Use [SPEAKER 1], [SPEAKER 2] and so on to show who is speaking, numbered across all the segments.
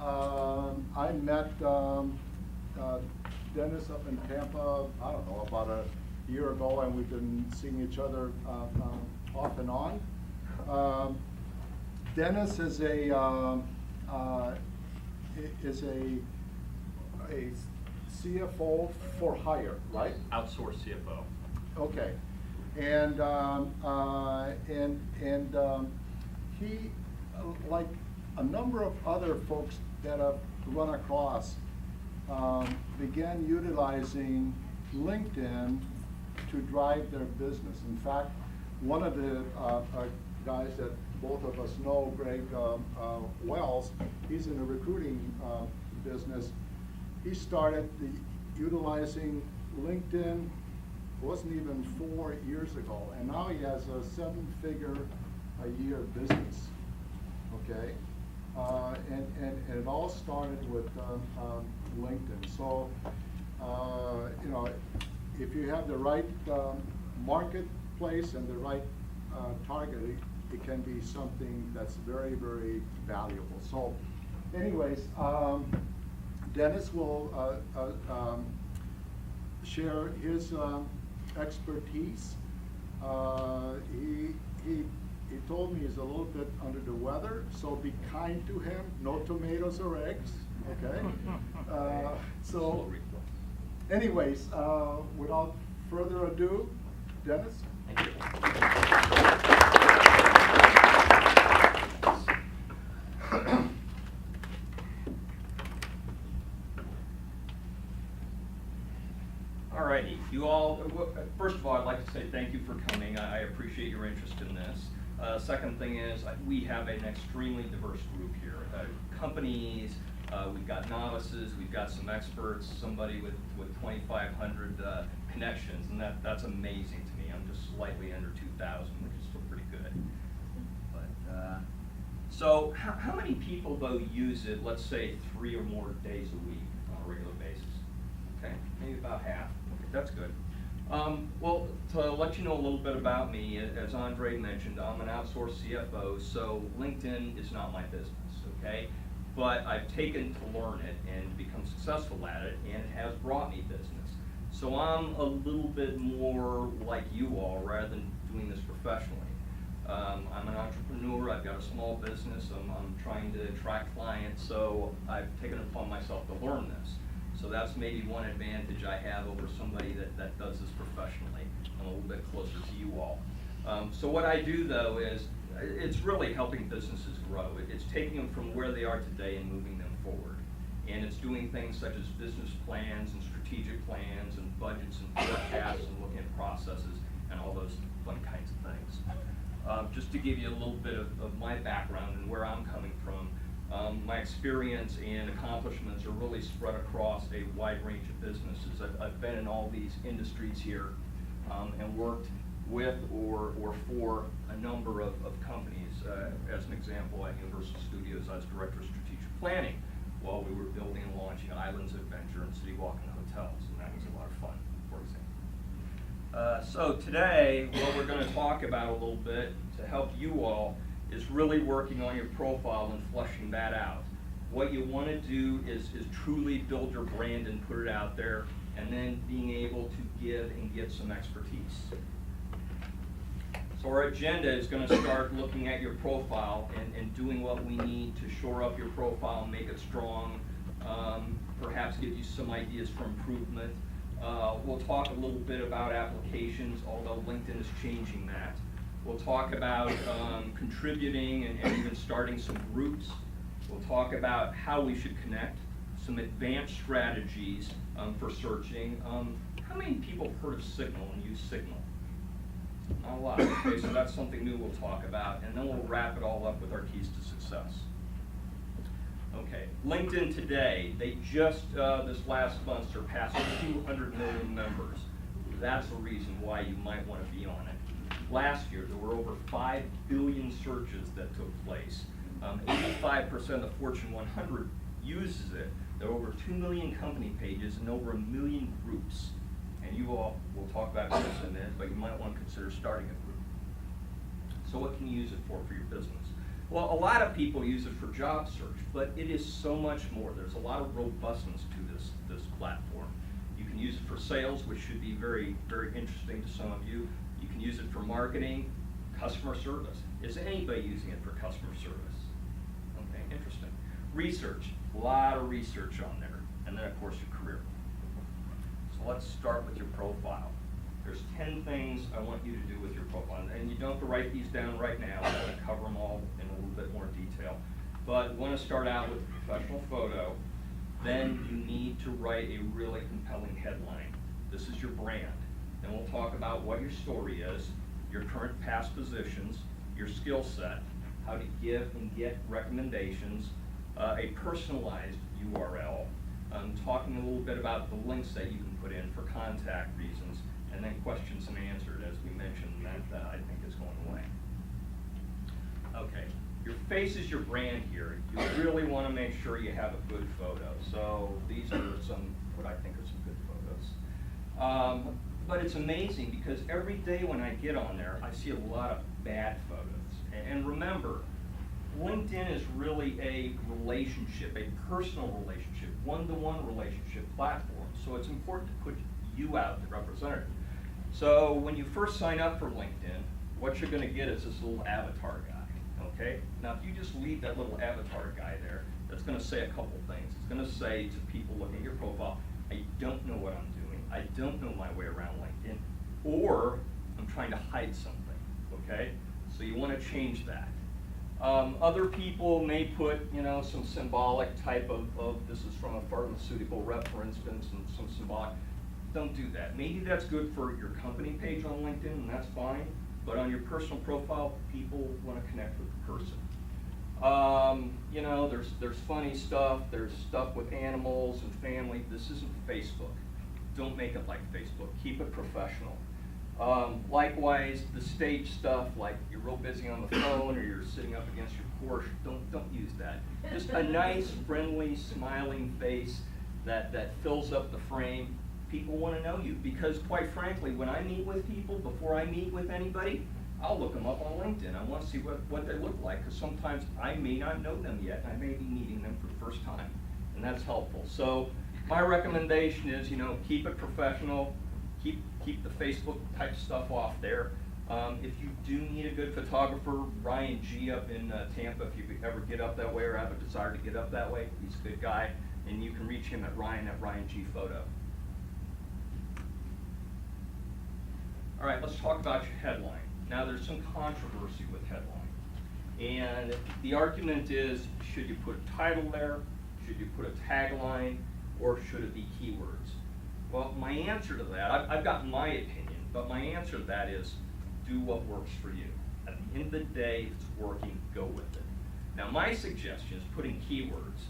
[SPEAKER 1] I met Dennis up in Tampa, I don't know, about a year ago, and we've been seeing each other off and on. Dennis is a CFO for hire, right?
[SPEAKER 2] Outsourced CFO.
[SPEAKER 1] Okay, and he, like a number of other folks that I've run across, began utilizing LinkedIn to drive their business. In fact, one of the guys that both of us know, Greg Wells, he's in the recruiting business. He started utilizing LinkedIn, it wasn't even 4 years ago, and now he has a 7-figure-a-year business, okay? And it all started with LinkedIn. So, you know, if you have the right marketplace and the right target, it can be something that's very, very valuable. So, anyways, Dennis will share his expertise. He told me he's a little bit under the weather, so be kind to him. No tomatoes or eggs, okay? So, anyways, without further ado, Dennis.
[SPEAKER 2] Thank you. Alrighty, you all, first of all, I'd like to say thank you for coming. I appreciate your interest in this. Second thing is, we have an extremely diverse group here. Companies, we've got novices, we've got some experts, somebody with 2,500 connections, and that's amazing to me. I'm just slightly under 2,000, which is still pretty good. But so how many people though use it, let's say 3 or more days a week on a regular basis? Okay, maybe about half. Okay, that's good. Well, to let you know a little bit about me, as Andre mentioned, I'm an outsourced CFO, so LinkedIn is not my business, okay? But I've taken to learn it and become successful at it, and it has brought me business. So I'm a little bit more like you all, rather than doing this professionally. I'm an entrepreneur, I've got a small business, I'm trying to attract clients, so I've taken it upon myself to learn this. So that's maybe one advantage I have over somebody that does this professionally. I'm a little bit closer to you all. So what I do though is, it's really helping businesses grow. It's taking them from where they are today and moving them forward. And it's doing things such as business plans and strategic plans and budgets and forecasts and looking at processes and all those fun kinds of things. Just to give you a little bit of my background and where I'm coming from, my experience and accomplishments are really spread across a wide range of businesses. I've been in all these industries here and worked with or for a number of companies. As an example, at Universal Studios, I was Director of Strategic Planning while we were building and launching Islands Adventure and City Walking Hotels, and that was a lot of fun, for example. So today, what we're going to talk about a little bit to help you all is really working on your profile and fleshing that out. What you want to do is truly build your brand and put it out there, and then being able to give and get some expertise. So our agenda is going to start looking at your profile and doing what we need to shore up your profile and make it strong, perhaps give you some ideas for improvement. We'll talk a little bit about applications, although LinkedIn is changing that. We'll talk about contributing and even starting some groups. We'll talk about how we should connect, some advanced strategies for searching. How many people have heard of Signal and use Signal? Not a lot. Okay, so that's something new we'll talk about, and then we'll wrap it all up with our keys to success. Okay, LinkedIn today, they just this last month surpassed 200 million members. That's a reason why you might want to be on it. Last year, there were over 5 billion searches that took place. 85% of the Fortune 100 uses it. There are over 2 million company pages and over 1 million groups. And you all will talk about this in a minute, but you might want to consider starting a group. So what can you use it for your business? Well, a lot of people use it for job search, but it is so much more. There's a lot of robustness to this platform. You can use it for sales, which should be very, very interesting to some of you. You can use it for marketing, customer service. Is anybody using it for customer service? Okay, interesting. Research, a lot of research on there. And then, of course, your career. So let's start with your profile. There's 10 things I want you to do with your profile. And you don't have to write these down right now. I'm going to cover them all in a little bit more detail. But you want to start out with a professional photo. Then you need to write a really compelling headline. This is your brand. Then we'll talk about what your story is, your current past positions, your skill set, how to give and get recommendations, a personalized URL, talking a little bit about the links that you can put in for contact reasons, and then questions and answers, as we mentioned, that I think is going away. Okay, your face is your brand here. You really want to make sure you have a good photo. So these are what I think are some good photos. But it's amazing because every day when I get on there, I see a lot of bad photos. And remember, LinkedIn is really a relationship, a personal relationship, one-to-one relationship platform. So it's important to put you out the representative. So when you first sign up for LinkedIn, what you're going to get is this little avatar guy, okay? Now if you just leave that little avatar guy there, that's going to say a couple things. It's going to say to people looking at your profile, I don't know what I'm doing. I don't know my way around LinkedIn, or I'm trying to hide something, okay? So you want to change that. Other people may put, some symbolic type of this is from a pharmaceutical rep, for instance, and some symbolic. Don't do that. Maybe that's good for your company page on LinkedIn, and that's fine. But on your personal profile, people want to connect with the person. There's funny stuff. There's stuff with animals and family. This isn't Facebook. Don't make it like Facebook. Keep it professional. Likewise, the stage stuff, like you're real busy on the phone or you're sitting up against your Porsche, don't use that. Just a nice, friendly, smiling face that fills up the frame. People want to know you because, quite frankly, when I meet with people, before I meet with anybody, I'll look them up on LinkedIn. I want to see what they look like because sometimes I may not know them yet. I may be meeting them for the first time, and that's helpful. So my recommendation is, keep it professional. Keep the Facebook type stuff off there. If you do need a good photographer, Ryan G up in Tampa, if you ever get up that way or have a desire to get up that way, he's a good guy, and you can reach him at Ryan G Photo. All right, let's talk about your headline. Now there's some controversy with headline. And the argument is, should you put a title there? Should you put a tagline? Or should it be keywords? Well, my answer to that, I've got my opinion, but my answer to that is do what works for you. At the end of the day, if it's working, go with it. Now, my suggestion is putting keywords.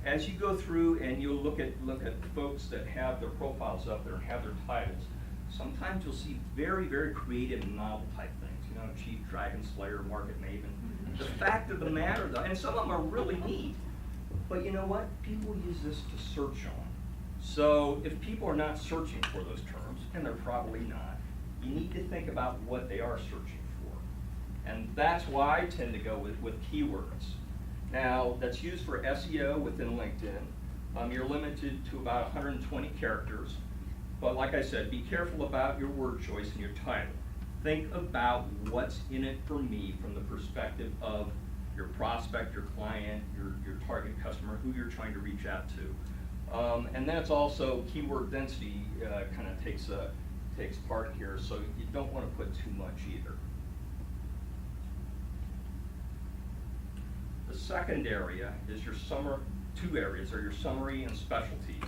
[SPEAKER 2] As you go through and you look at folks that have their profiles up there and have their titles, sometimes you'll see very, very creative and novel type things. Chief Dragon Slayer, Market Maven. The fact of the matter, though, and some of them are really neat, but you know what? People use this to search on. So if people are not searching for those terms, and they're probably not, you need to think about what they are searching for. And that's why I tend to go with keywords. Now, that's used for SEO within LinkedIn. You're limited to about 120 characters. But like I said, be careful about your word choice and your title. Think about what's in it for me from the perspective of your prospect, your client, your target customer, who you're trying to reach out to. And then it's also keyword density kind of takes part here, so you don't want to put too much either. The second area is two areas are your summary and specialties.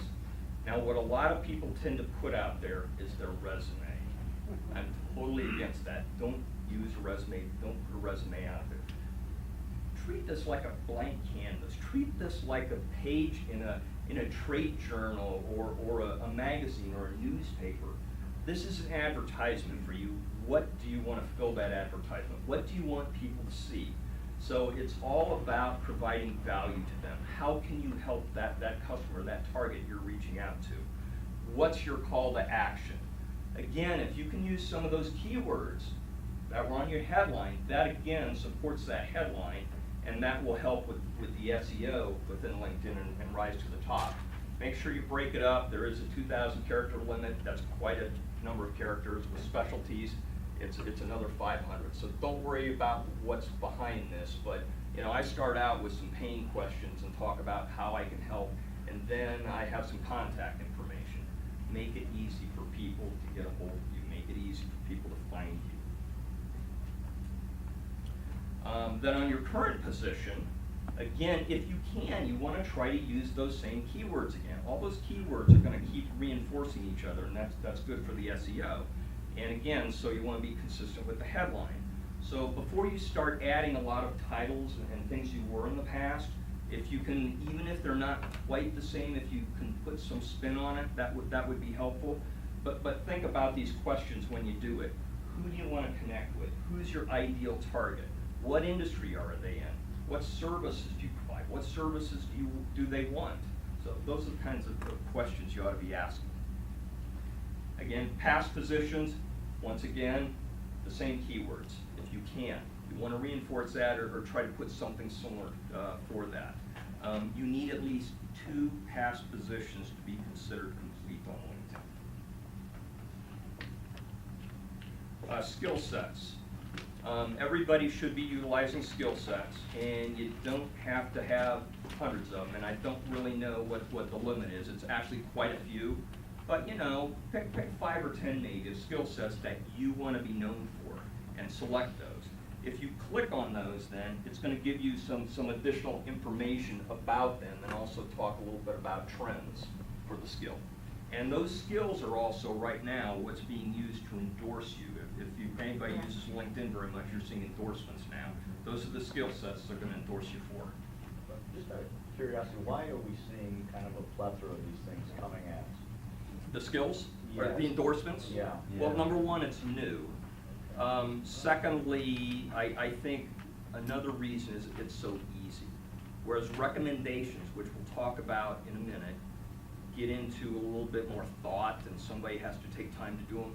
[SPEAKER 2] Now, what a lot of people tend to put out there is their resume. I'm totally against that. Don't use a resume. Don't put a resume out there. Treat this like a blank canvas. Treat this like a page in a trade journal or a magazine or a newspaper. This is an advertisement for you. What do you want to fill that advertisement? What do you want people to see? So it's all about providing value to them. How can you help that customer, that target you're reaching out to? What's your call to action? Again, if you can use some of those keywords, that were on your headline, that again supports that headline, and that will help with the SEO within LinkedIn and rise to the top. Make sure you break it up. There is a 2,000 character limit. That's quite a number of characters. With specialties, it's another 500. So don't worry about what's behind this, but I start out with some pain questions and talk about how I can help, and then I have some contact information. Make it easy for people to get a hold of you. Make it easy for people to find you. Then on your current position, again, if you can, you want to try to use those same keywords again. All those keywords are going to keep reinforcing each other, and that's good for the SEO. And again, so you want to be consistent with the headline. So before you start adding a lot of titles and things you were in the past, if you can, even if they're not quite the same, if you can put some spin on it, that would be helpful. But think about these questions when you do it. Who do you want to connect with? Who's your ideal target? What industry are they in? What services do you provide? What services do they want? So those are the kinds of questions you ought to be asking. Again, past positions, once again, the same keywords, if you can. You want to reinforce that or try to put something similar for that. You need at least 2 past positions to be considered complete on LinkedIn. Skill sets. Everybody should be utilizing skill sets, and you don't have to have hundreds of them, and I don't really know what the limit is. It's actually quite a few, but pick 5 or 10 maybe of skill sets that you want to be known for, and select those. If you click on those, then it's going to give you some additional information about them, and also talk a little bit about trends for the skill. And those skills are also right now what's being used to endorse you. If anybody uses LinkedIn very much, you're seeing endorsements now. Those are the skill sets they're going to endorse you for.
[SPEAKER 3] Just out of curiosity, why are we seeing kind of a plethora of these things coming at us?
[SPEAKER 2] The skills? Or
[SPEAKER 3] Yes.
[SPEAKER 2] the endorsements?
[SPEAKER 3] Yeah.
[SPEAKER 2] Well, number one, it's new. Secondly, I think another reason is it's so easy. Whereas recommendations, which we'll talk about in a minute, get into a little bit more thought, and somebody has to take time to do them.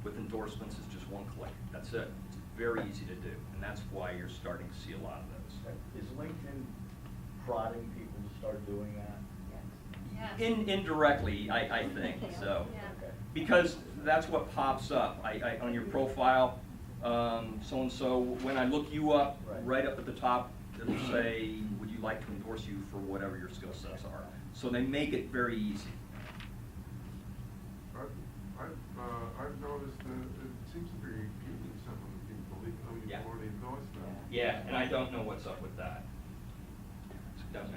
[SPEAKER 2] With endorsements, it's just one click. That's it. It's very easy to do, and that's why you're starting to see a lot of those.
[SPEAKER 3] Is LinkedIn prodding people to start doing that?
[SPEAKER 4] Yes.
[SPEAKER 2] Indirectly, I think so.
[SPEAKER 4] Yeah.
[SPEAKER 3] Okay.
[SPEAKER 2] Because that's what pops up. On your profile, so-and-so, when I look you up, right up at the top, it'll say, would you like to endorse you for whatever your skill sets are? So they make it very easy.
[SPEAKER 5] I've noticed that it seems to be repeating some of the people, even though you've
[SPEAKER 2] Yeah.
[SPEAKER 5] already endorsed them.
[SPEAKER 2] Yeah, and I don't know what's up with that. Don't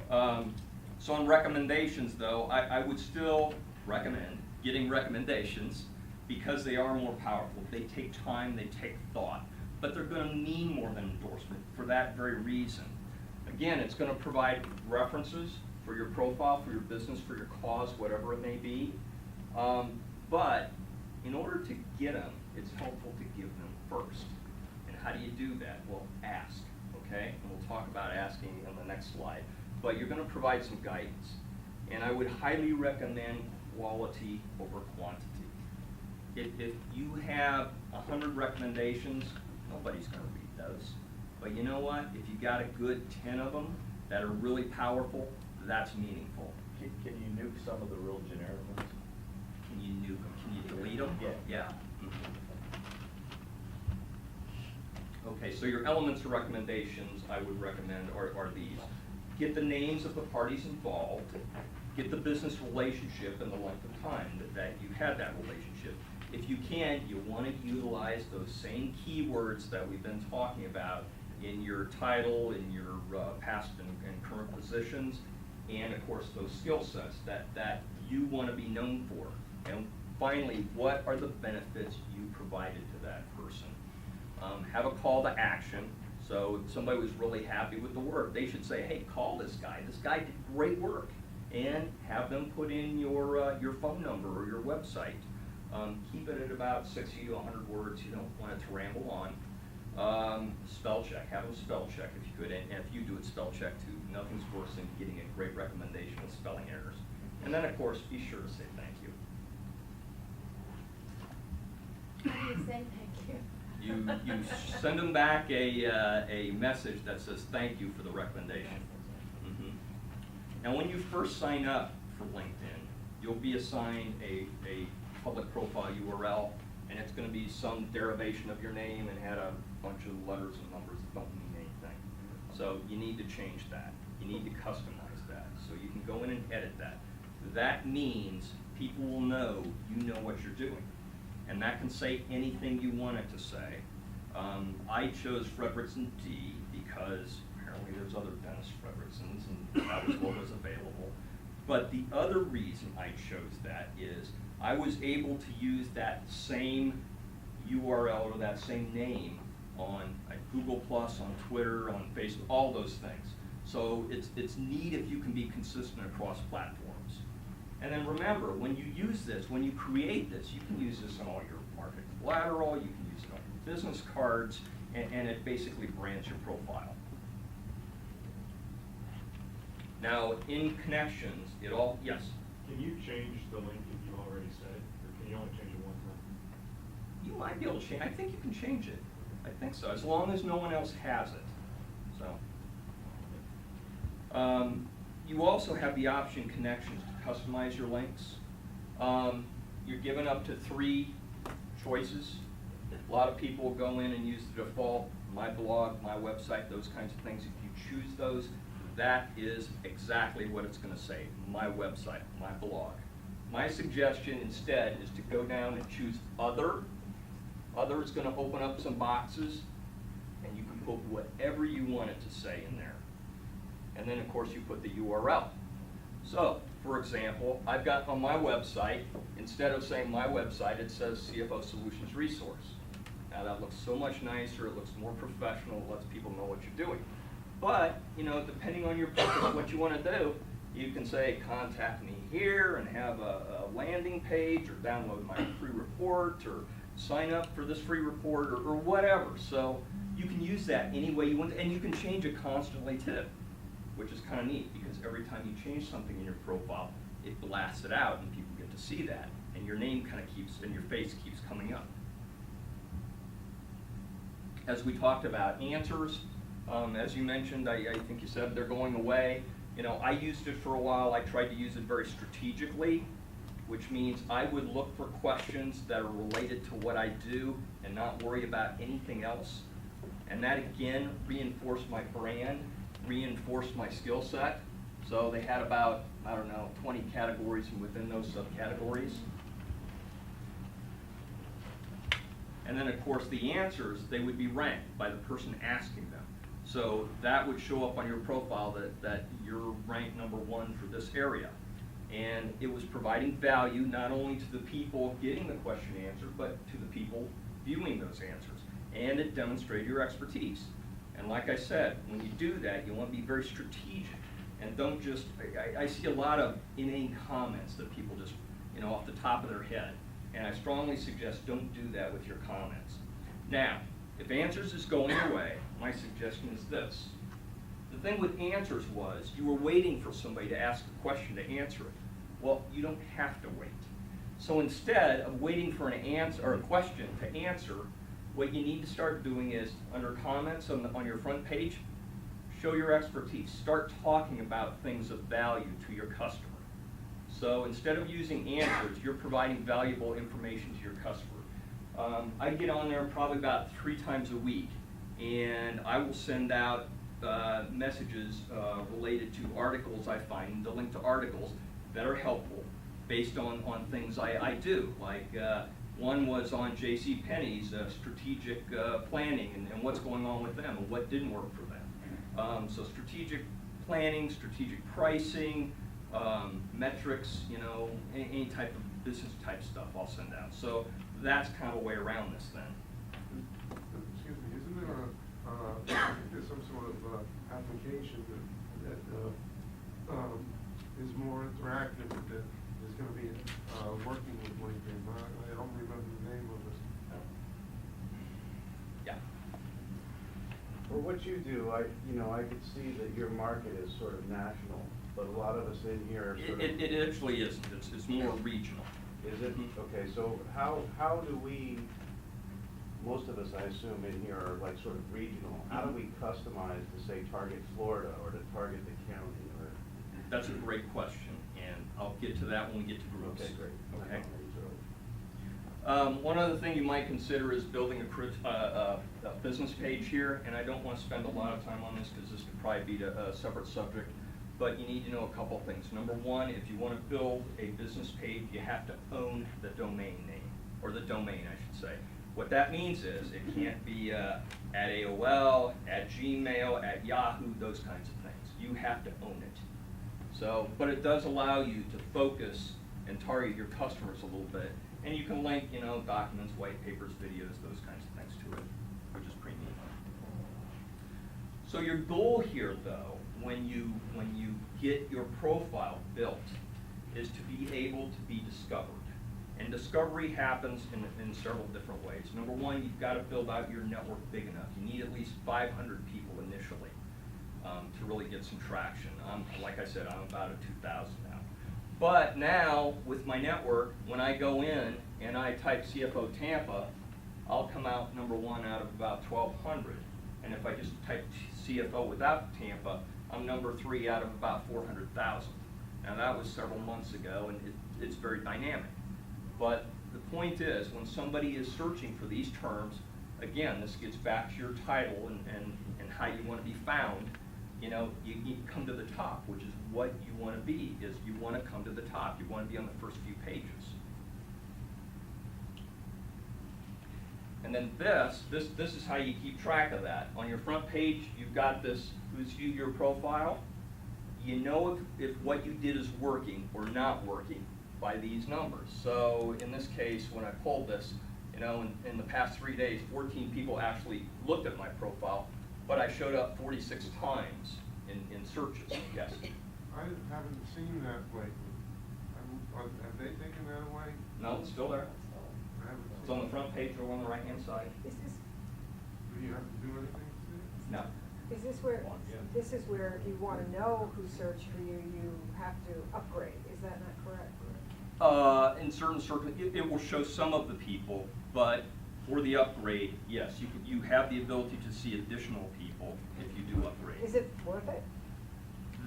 [SPEAKER 2] know. So on recommendations, though, I would still recommend getting recommendations because they are more powerful. They take time, they take thought, but they're going to mean more than endorsement for that very reason. Again, it's going to provide references for your profile, for your business, for your cause, whatever it may be. But in order to get them, it's helpful to give them first. And how do you do that? Well, ask, okay? And we'll talk about asking on the next slide. But you're going to provide some guidance. And I would highly recommend quality over quantity. If you have 100 recommendations, nobody's going to read those. But you know what? If you got a good 10 of them that are really powerful, that's meaningful.
[SPEAKER 3] Can you nuke some of the real generic ones?
[SPEAKER 2] Can you nuke them? Can you delete them?
[SPEAKER 3] Yeah.
[SPEAKER 2] Yeah. Okay, so your elements of recommendations I would recommend are these. Get the names of the parties involved, get the business relationship and the length of time that you had that relationship. If you can, you want to utilize those same keywords that we've been talking about in your title, in your past and current positions, and of course those skill sets that you want to be known for. And finally, what are the benefits you provided to that person? Have a call to action. So if somebody was really happy with the work, they should say, hey, call this guy. This guy did great work. And have them put in your phone number or your website. Keep it at about 60 to 100 words. You don't want it to ramble on. Spell check. Have them spell check if you could. And if you do it, spell check too. Nothing's worse than getting a great recommendation with spelling errors. And then, of course, be sure to say thank you.
[SPEAKER 4] How do you say thank you?
[SPEAKER 2] You send them back a message that says thank you for the recommendation. Mhm. Now, when you first sign up for LinkedIn, you'll be assigned a public profile URL, and it's going to be some derivation of your name and had a bunch of letters and numbers that don't mean anything. So you need to change that. You need to customize that. So you can go in and edit that. That means people will know you know what you're doing. And that can say anything you want it to say. I chose Fredrickson D because apparently there's other Dennis Fredricksons, and that was what was available. But the other reason I chose that is I was able to use that same URL or that same name on Google+, on Twitter, on Facebook, all those things. So it's neat if you can be consistent across platforms. And then remember, when you use this, when you create this, you can use this on all your market collateral, you can use it on your business cards, and it basically brands your profile. Now, in connections, yes?
[SPEAKER 6] Can you change the link if you already said it, or can you only change it one time?
[SPEAKER 2] You might be able to change, I think you can change it. I think so, as long as no one else has it, so. You also have the option connections to customize your links. You're given up to 3 choices. A lot of people go in and use the default, my blog, my website, those kinds of things. If you choose those, that is exactly what it's going to say, my website, my blog. My suggestion instead is to go down and choose other. Other is going to open up some boxes, and you can put whatever you want it to say in there. And then, of course, you put the URL. So, for example, I've got on my website, instead of saying my website, it says CFO Solutions Resource. Now, that looks so much nicer, it looks more professional, it lets people know what you're doing. But, you know, depending on your purpose, what you want to do, you can say, contact me here, and have a landing page, or download my free report, or sign up for this free report, or whatever. So, you can use that any way you want, and you can change it constantly too, which is kind of neat, because every time you change something in your profile, it blasts it out and people get to see that, and your name kind of keeps, and your face keeps coming up. As we talked about, answers, as you mentioned, I think you said they're going away. You know, I used it for a while. I tried to use it very strategically, which means I would look for questions that are related to what I do and not worry about anything else. And that, again, reinforced my brand, reinforced my skill set. So they had about, 20 categories, and within those subcategories. And then, of course, the answers, they would be ranked by the person asking them. So that would show up on your profile that you're ranked #1 for this area. And it was providing value not only to the people getting the question answered, but to the people viewing those answers. And it demonstrated your expertise. And like I said, when you do that, you want to be very strategic. And don't just, I see a lot of inane comments that people just, off the top of their head. And I strongly suggest don't do that with your comments. Now, if answers is going away, my suggestion is this. The thing with answers was you were waiting for somebody to ask a question to answer it. Well, you don't have to wait. So instead of waiting for an answer or a question to answer, what you need to start doing is under comments on your front page, show your expertise. Start talking about things of value to your customer. So instead of using answers, you're providing valuable information to your customer. I get on there probably about 3 times a week, and I will send out messages related to articles I find, the link to articles that are helpful based on things I do. Like one was on JCPenney's strategic planning and what's going on with them and what didn't work for them. So strategic planning, strategic pricing, metrics, any type of business type stuff I'll send out. So that's kind of a way around this then.
[SPEAKER 5] Excuse me, isn't there there's some sort of application that is more interactive that is going to be working with LinkedIn? I don't remember the name of it.
[SPEAKER 2] Yeah.
[SPEAKER 7] For what you do, I could see that your market is sort of national, but a lot of us in here are sort of...
[SPEAKER 2] It actually isn't. It's more regional.
[SPEAKER 7] Is it?
[SPEAKER 2] Mhm.
[SPEAKER 7] Okay, so how do we most of us, I assume, in here are like sort of regional. How do we customize to say target Florida or to target the county or?
[SPEAKER 2] That's a great question, and I'll get to that when we get to groups.
[SPEAKER 7] Okay, great.
[SPEAKER 2] Okay. One other thing you might consider is building a business page here, and I don't want to spend a lot of time on this because this could probably be a separate subject, but you need to know a couple things. Number one, if you want to build a business page, you have to own the domain name, or the domain, I should say. What that means is it can't be at AOL, at Gmail, at Yahoo, those kinds of things. You have to own it. So, but it does allow you to focus and target your customers a little bit. And you can link, you know, documents, white papers, videos, those kinds of things to it, which is pretty neat. So your goal here, though, when you get your profile built, is to be able to be discovered. And discovery happens in several different ways. Number one, you've got to build out your network big enough. You need at least 500 people initially to really get some traction. Like I said, I'm about at 2,000 now. But now, with my network, when I go in and I type CFO Tampa, I'll come out number one out of about 1,200. And if I just type CFO without Tampa, I'm number 3 out of about 400,000. Now that was several months ago, and it's very dynamic. But the point is, when somebody is searching for these terms, again, this gets back to your title and how you want to be found. You know, you come to the top, which is what you want to be, is you want to come to the top. You want to be on the first few pages. And then this is how you keep track of that. On your front page, you've got this, who's viewed your profile. You know if what you did is working or not working by these numbers. So in this case, when I pulled this, you know, in the past 3 days, 14 people actually looked at my profile, but I showed up 46 times in searches, yes.
[SPEAKER 5] I haven't seen that lately. Have they taken that away?
[SPEAKER 2] No, it's still there.
[SPEAKER 5] I haven't
[SPEAKER 2] It's
[SPEAKER 5] seen
[SPEAKER 2] on the
[SPEAKER 5] it.
[SPEAKER 2] front page or on the right-hand side.
[SPEAKER 4] Is this,
[SPEAKER 5] Do you have to do anything to it?
[SPEAKER 2] No.
[SPEAKER 4] is this where,
[SPEAKER 3] Yeah.
[SPEAKER 4] this is where if you want to know who searched for you, you have to upgrade, is that not correct?
[SPEAKER 2] In certain circles, it will show some of the people, but for the upgrade, yes, you have the ability to see additional people if you do upgrade.
[SPEAKER 4] Is it worth it?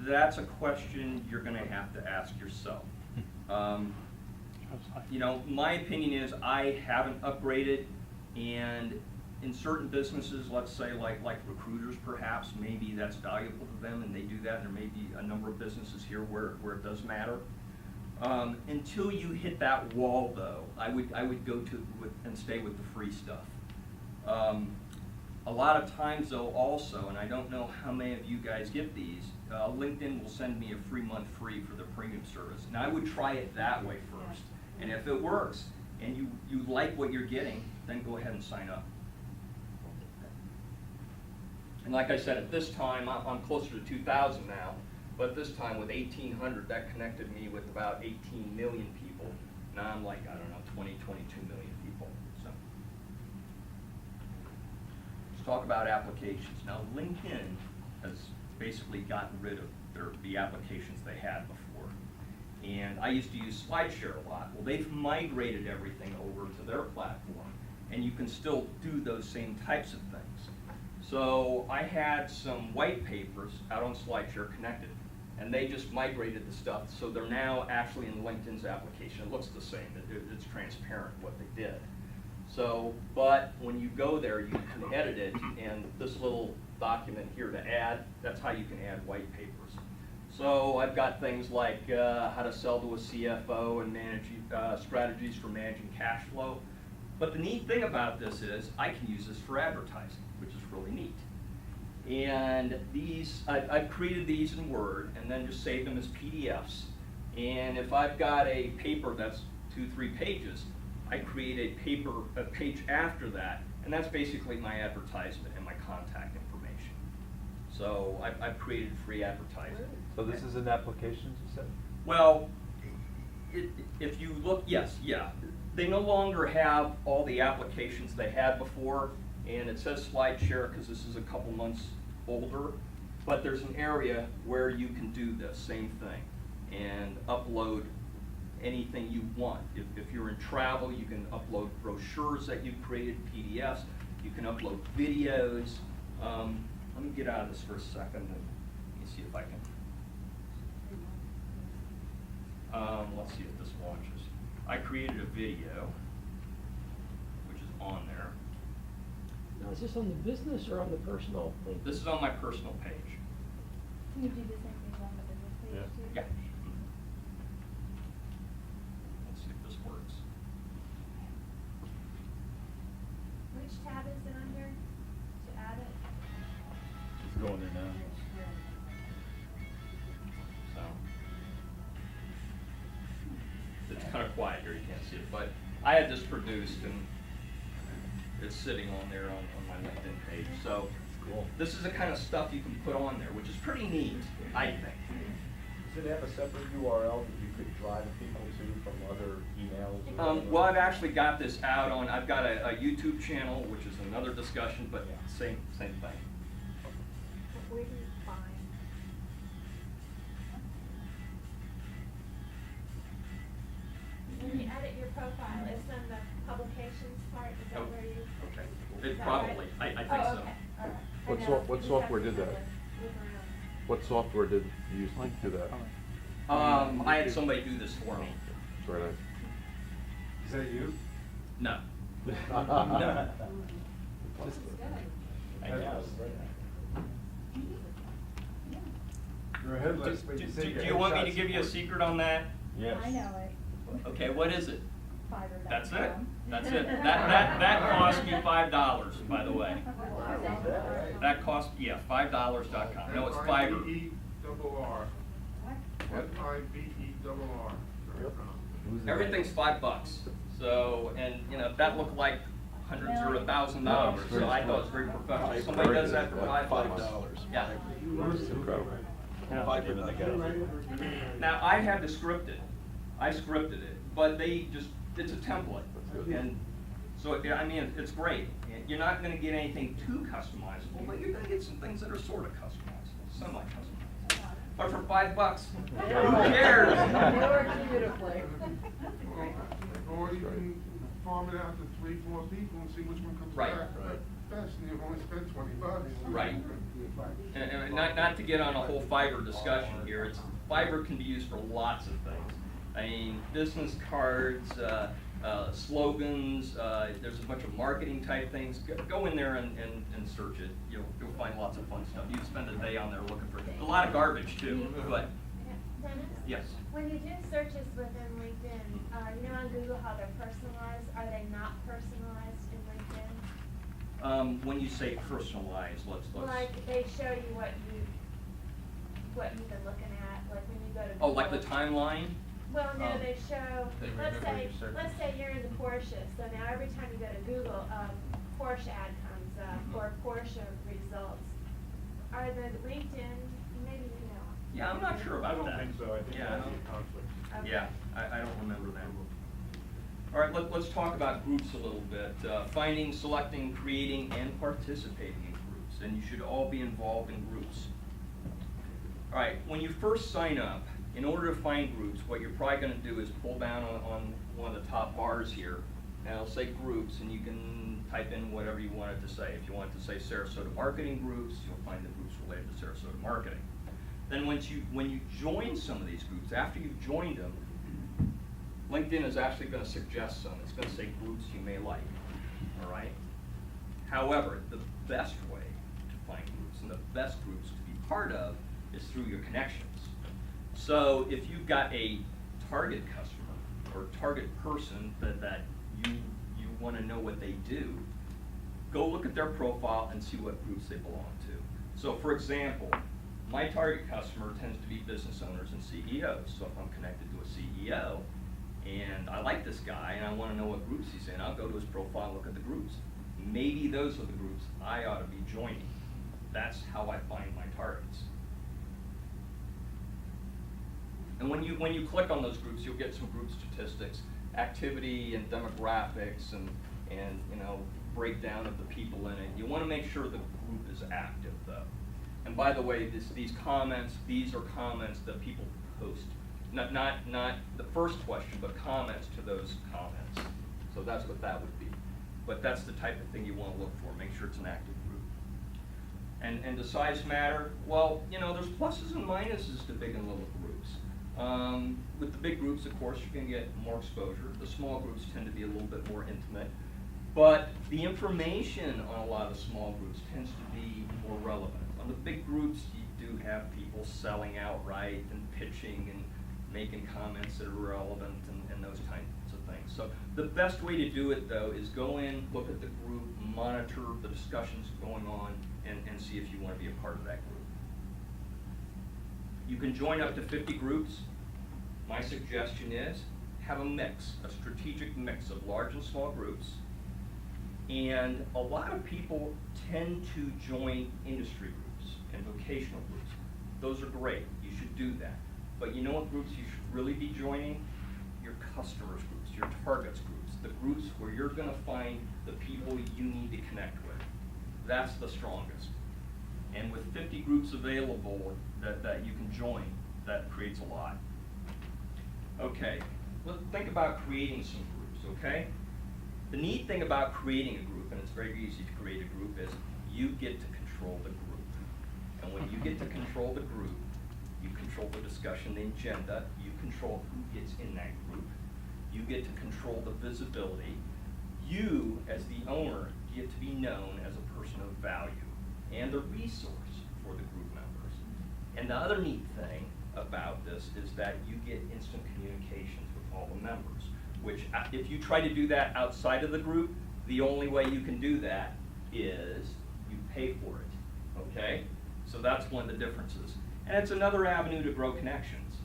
[SPEAKER 2] That's a question you're going to have to ask yourself. You know, my opinion is I haven't upgraded, and in certain businesses, let's say like recruiters perhaps, maybe that's valuable to them and they do that. There may be a number of businesses here where it does matter. Until you hit that wall, though, I would go and stay with the free stuff. A lot of times, though, also, and I don't know how many of you guys get these, LinkedIn will send me a free month free for their premium service. And I would try it that way first. And if it works and you like what you're getting, then go ahead and sign up. And like I said, at this time, I'm closer to 2,000 now. But this time with 1,800, that connected me with about 18 million people. Now I'm like, I don't know, 20, 22 million people. So let's talk about applications. Now LinkedIn has basically gotten rid of the applications they had before. And I used to use SlideShare a lot. Well, they've migrated everything over to their platform. And you can still do those same types of things. So I had some white papers out on SlideShare connected. And they just migrated the stuff, so they're now actually in LinkedIn's application. It looks the same, it's transparent what they did. So, but when you go there, you can edit it, and this little document here to add, that's how you can add white papers. So I've got things like how to sell to a CFO and manage strategies for managing cash flow. But the neat thing about this is I can use this for advertising, which is really neat. And these, I've created these in Word and then just saved them as PDFs. And if I've got a paper that's 2-3 pages, I create a page after that, and that's basically my advertisement and my contact information. So I've created free advertising.
[SPEAKER 8] So this is an application, you said?
[SPEAKER 2] Well, if you look, yes, yeah. They no longer have all the applications they had before. And it says SlideShare because this is a couple months older, but there's an area where you can do the same thing and upload anything you want. If you're in travel, you can upload brochures that you've created, PDFs. You can upload videos. Let me get out of this for a second and let me see if I can. Let's see if this launches. I created a video, which is on there.
[SPEAKER 9] Now, is this on the business or on the personal thing?
[SPEAKER 2] This is on my personal page.
[SPEAKER 10] Can you do the same thing on the business page too?
[SPEAKER 2] Yeah. Let's see if this works.
[SPEAKER 10] Which tab is it under to add it?
[SPEAKER 6] It's going there now.
[SPEAKER 2] So it's kind of quiet here, you can't see it, but I had this produced and it's sitting on there on my LinkedIn page. So
[SPEAKER 3] Cool.
[SPEAKER 2] this is the kind of stuff you can put on there, which is pretty neat, I think.
[SPEAKER 3] Does it have a separate URL that you could drive people to from other emails?
[SPEAKER 2] Well, I've actually got this out on, I've got a YouTube channel, which is another discussion, but same thing.
[SPEAKER 4] Where do you find?
[SPEAKER 10] When you edit your profile, it's on the publications part, is that
[SPEAKER 2] Oh,
[SPEAKER 10] where you?
[SPEAKER 2] okay.
[SPEAKER 10] Is
[SPEAKER 2] It
[SPEAKER 10] that
[SPEAKER 2] probably,
[SPEAKER 10] right?
[SPEAKER 2] I think
[SPEAKER 10] Oh,
[SPEAKER 2] so.
[SPEAKER 10] okay, all right.
[SPEAKER 11] What
[SPEAKER 10] I know,
[SPEAKER 11] soft- what
[SPEAKER 10] you just have
[SPEAKER 11] software
[SPEAKER 10] to
[SPEAKER 11] did
[SPEAKER 10] kind
[SPEAKER 11] that?
[SPEAKER 10] of move around.
[SPEAKER 11] What software did you use to do that?
[SPEAKER 2] I had somebody do this for me.
[SPEAKER 11] It's very nice.
[SPEAKER 5] Is that you?
[SPEAKER 2] No.
[SPEAKER 3] No.
[SPEAKER 2] I guess.
[SPEAKER 5] You're headless, but you
[SPEAKER 2] Do
[SPEAKER 5] say your
[SPEAKER 2] you want me to
[SPEAKER 5] headshots
[SPEAKER 2] give you a
[SPEAKER 5] support.
[SPEAKER 2] secret on that?
[SPEAKER 3] Yes.
[SPEAKER 10] I know it.
[SPEAKER 2] Okay, what is it?
[SPEAKER 10] Fiverr.com.
[SPEAKER 2] That's it. That's it. That cost me $5, by the way. That cost, yeah, $5.com. No, it's Fiverr.
[SPEAKER 5] F-I-V-E-R-R. F-I-V-E-R-R.
[SPEAKER 2] Everything's $5. So, and you know, that looked like hundreds or $1,000. So I thought it was very professional. Somebody does that for $5. Yeah.
[SPEAKER 11] It's incredible.
[SPEAKER 2] Now, I had to script it. I scripted it, but they just, it's a template. And so, yeah, I mean, it's great. You're not gonna get anything too customizable, but you're gonna get some things that are sort of customizable, semi-customizable. But for $5, who cares?
[SPEAKER 5] Or you can farm it out to 3-4 people and see which one comes
[SPEAKER 2] Right.
[SPEAKER 5] back best, and you've only spent $20.
[SPEAKER 2] Right. And not to get on a whole Fiverr discussion here, Fiverr can be used for lots of things. I mean, business cards, slogans, there's a bunch of marketing type things. Go in there and search it. You'll find lots of fun stuff. You can spend a day on there looking for a lot of garbage too, but
[SPEAKER 10] Dennis?
[SPEAKER 2] yes.
[SPEAKER 10] When you do searches within LinkedIn, you know on Google how they're personalized, are they not personalized in LinkedIn?
[SPEAKER 2] When you say personalized, let's.
[SPEAKER 10] Like they show you what you've been looking at, like when you go to.
[SPEAKER 2] Oh, like the
[SPEAKER 10] Google.
[SPEAKER 2] timeline?
[SPEAKER 10] Well, no, they show,
[SPEAKER 6] They
[SPEAKER 10] let's
[SPEAKER 6] remember
[SPEAKER 10] say,
[SPEAKER 6] your search.
[SPEAKER 10] let's say you're into Porsche, so now every time you go to Google, Porsche ad comes up, or Porsche results. Are the LinkedIn, maybe you know?
[SPEAKER 2] Yeah, I'm not sure
[SPEAKER 6] I
[SPEAKER 2] about
[SPEAKER 6] don't
[SPEAKER 2] that.
[SPEAKER 6] think so, I think
[SPEAKER 2] Yeah,
[SPEAKER 6] that's a conflict.
[SPEAKER 10] Okay.
[SPEAKER 2] Yeah, I don't remember that. All right, let's talk about groups a little bit. Finding, selecting, creating, and participating in groups. And you should all be involved in groups. All right, when you first sign up, in order to find groups, what you're probably going to do is pull down on one of the top bars here, and it'll say groups, and you can type in whatever you want it to say. If you want it to say Sarasota marketing groups, you'll find the groups related to Sarasota marketing. Then when you join some of these groups, after you've joined them, LinkedIn is actually going to suggest some. It's going to say groups you may like, all right? However, the best way to find groups and the best groups to be part of is through your connections. So if you've got a target customer or target person that you want to know what they do, go look at their profile and see what groups they belong to. So for example, my target customer tends to be business owners and CEOs. So if I'm connected to a CEO and I like this guy and I want to know what groups he's in, I'll go to his profile and look at the groups. Maybe those are the groups I ought to be joining. That's how I find my targets. And when you click on those groups, you'll get some group statistics, activity and demographics, and you know, breakdown of the people in it. You want to make sure the group is active, though. And by the way, these comments, these are comments that people post Not the first question, but comments to those comments. So that's what that would be. But that's the type of thing you want to look for. Make sure it's an active group. And does size matter? Well, you know, there's pluses and minuses to big and little groups. With the big groups, of course, you're going to get more exposure. The small groups tend to be a little bit more intimate. But the information on a lot of small groups tends to be more relevant. On the big groups, you do have people selling outright and pitching and making comments that are relevant and those types of things. So the best way to do it, though, is go in, look at the group, monitor the discussions going on, and see if you want to be a part of that group. You can join up to 50 groups. My suggestion is have a mix, a strategic mix of large and small groups. And a lot of people tend to join industry groups and vocational groups. Those are great. You should do that. But you know what groups you should really be joining? Your customers groups, your targets groups, the groups where you're going to find the people you need to connect with. That's the strongest. And with 50 groups available that you can join, that creates a lot. Okay, let's think about creating some groups, okay? The neat thing about creating a group, and it's very easy to create a group, is you get to control the group. And when you get to control the group, you control the discussion, the agenda, you control who gets in that group, you get to control the visibility. You, as the owner, get to be known as a person of value and a resource for the group members. And the other neat thing about this is that you get instant communications with all the members, which if you try to do that outside of the group, the only way you can do that is you pay for it, okay? So that's one of the differences. And it's another avenue to grow connections.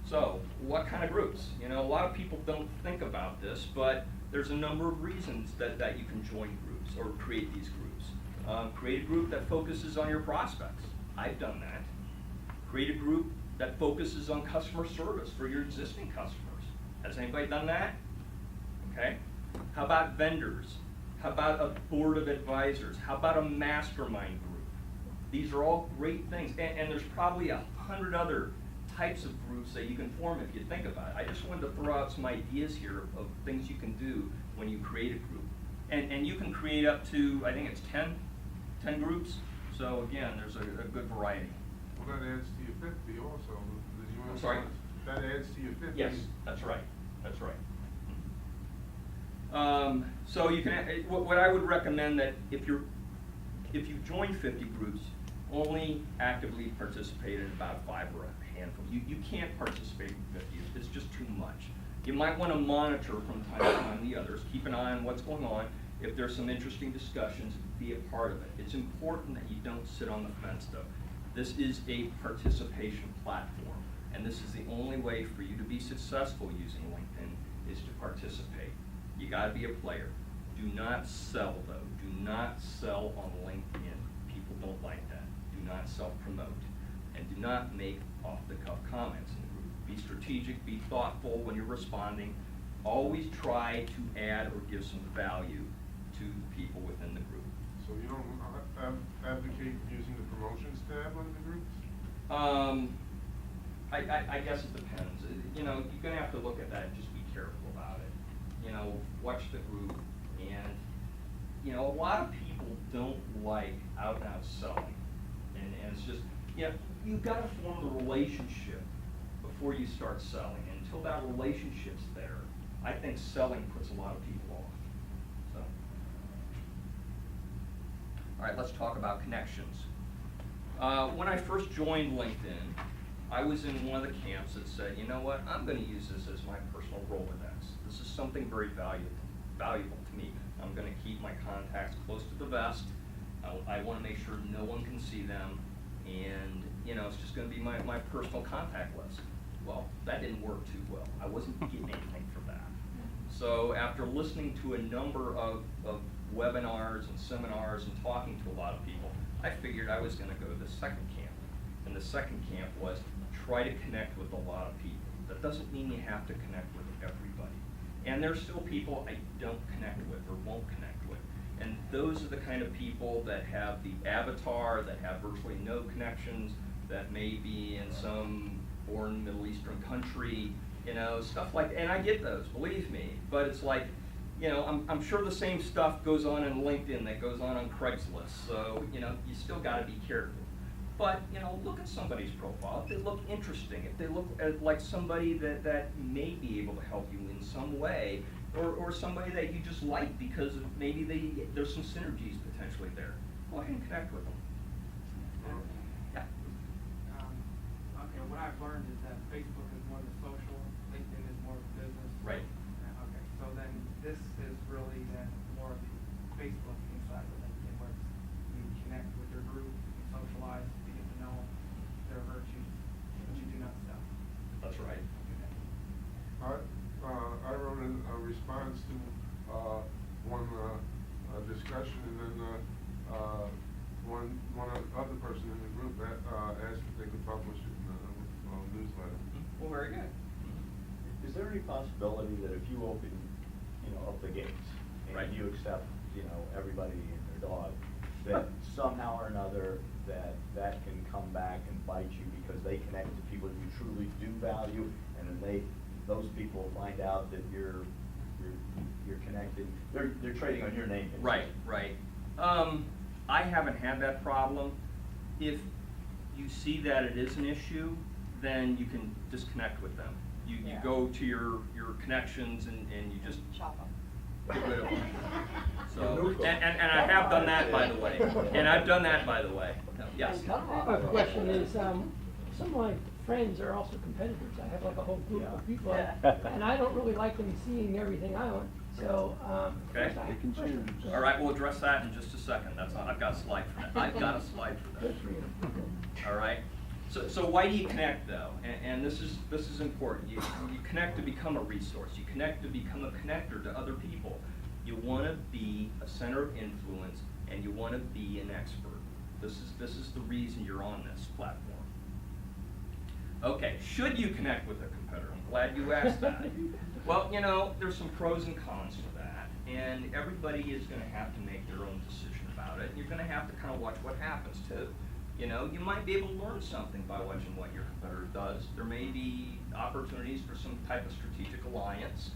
[SPEAKER 2] So, what kind of groups? You know, a lot of people don't think about this, but there's a number of reasons that you can join groups or create these groups. Create a group that focuses on your prospects. I've done that. Create a group that focuses on customer service for your existing customers. Has anybody done that? Okay. How about vendors? How about a board of advisors? How about a mastermind group? These are all great things. And there's probably 100 other types of groups that you can form if you think about it. I just wanted to throw out some ideas here of things you can do when you create a group. And you can create up to, I think it's 10 groups. So again, there's a good variety.
[SPEAKER 5] Well, that adds to your 50 also.
[SPEAKER 2] I'm sorry?
[SPEAKER 5] That adds to your 50.
[SPEAKER 2] Yes, that's right. That's right. So you can, what I would recommend that if you join 50 groups, only actively participate in about 5 or a handful. You can't participate in 50. It's just too much. You might want to monitor from time to time the others, keep an eye on what's going on. If there's some interesting discussions, be a part of it. It's important that you don't sit on the fence, though. This is a participation platform, and this is the only way for you to be successful using LinkedIn is to participate. You got to be a player. Do not sell, though. Do not sell on LinkedIn. People don't like that. Do not self-promote, and do not make off-the-cuff comments in the group. Be strategic, be thoughtful when you're responding. Always try to add or give some value to the people within the group.
[SPEAKER 5] So you don't advocate using the promotions tab on the groups?
[SPEAKER 2] I guess it depends. You know, you're gonna have to look at that and just be careful about it. You know, watch the group, and you know, a lot of people don't like out and out selling, and it's just, you know, you've got to form the relationship before you start selling. And until that relationship's there, I think selling puts a lot of people off. So, all right, let's talk about connections. When I first joined LinkedIn, I was in one of the camps that said, you know what, I'm going to use this as my personal Rolodex. This is something very valuable to me. I'm going to keep my contacts close to the vest. I want to make sure no one can see them, and you know, it's just going to be my personal contact list. Well, that didn't work too well. I wasn't getting anything from that. So after listening to a number of webinars and seminars and talking to a lot of people, I figured I was going to go to the second camp. And the second camp was try to connect with a lot of people. That doesn't mean you have to connect with everybody. And there's still people I don't connect with or won't connect with. And those are the kind of people that have the avatar, that have virtually no connections, that may be in some born Middle Eastern country, stuff like, and I get those, believe me, but it's like, I'm sure the same stuff goes on in LinkedIn that goes on Craigslist, so, you still gotta be careful. But, look at somebody's profile. If they look interesting, if they look like somebody that may be able to help you in some way, or somebody that you just like because of maybe there's some synergies potentially there, go ahead and connect with them. Yeah.
[SPEAKER 12] Okay, what I've learned is that Facebook is more the social, LinkedIn is more of the business.
[SPEAKER 2] Right.
[SPEAKER 12] Okay, so then this is really then more of the Facebook inside of LinkedIn, where you connect with your group, you socialize, you get to know their virtues, but you do not sell.
[SPEAKER 2] That's right.
[SPEAKER 5] I wrote in a response to one discussion, and then one other person in the group asked if they could publish it in a newsletter.
[SPEAKER 2] Well, very good.
[SPEAKER 3] Is there any possibility that if you open, up the gates
[SPEAKER 2] Right.
[SPEAKER 3] and you accept, everybody and their dog, that somehow or another that can come back and bite you because they connect to people you truly do value, and then those people find out that you're connected, they're trading on your name.
[SPEAKER 2] Right. I haven't had that problem. If you see that it is an issue, then you can disconnect with them. You go to your connections and you just
[SPEAKER 4] Chop them.
[SPEAKER 2] get rid of them. So, and I have done that, by the way. Yes.
[SPEAKER 9] My question is, some of my friends are also competitors. I have like a whole group of people, and I don't really like them seeing everything I own. So,
[SPEAKER 2] Okay.
[SPEAKER 11] They can choose.
[SPEAKER 2] All right, we'll address that in just a second. I've got a slide for that.
[SPEAKER 9] Good for you.
[SPEAKER 2] All right. So why do you connect though? And this is important. You connect to become a resource. You connect to become a connector to other people. You want to be a center of influence, and you want to be an expert. This is the reason you're on this platform. Okay, should you connect with a competitor? I'm glad you asked that. Well, there's some pros and cons for that, and everybody is going to have to make their own decision about it. And you're going to have to kind of watch what happens too. You might be able to learn something by watching what your competitor does. There may be opportunities for some type of strategic alliance.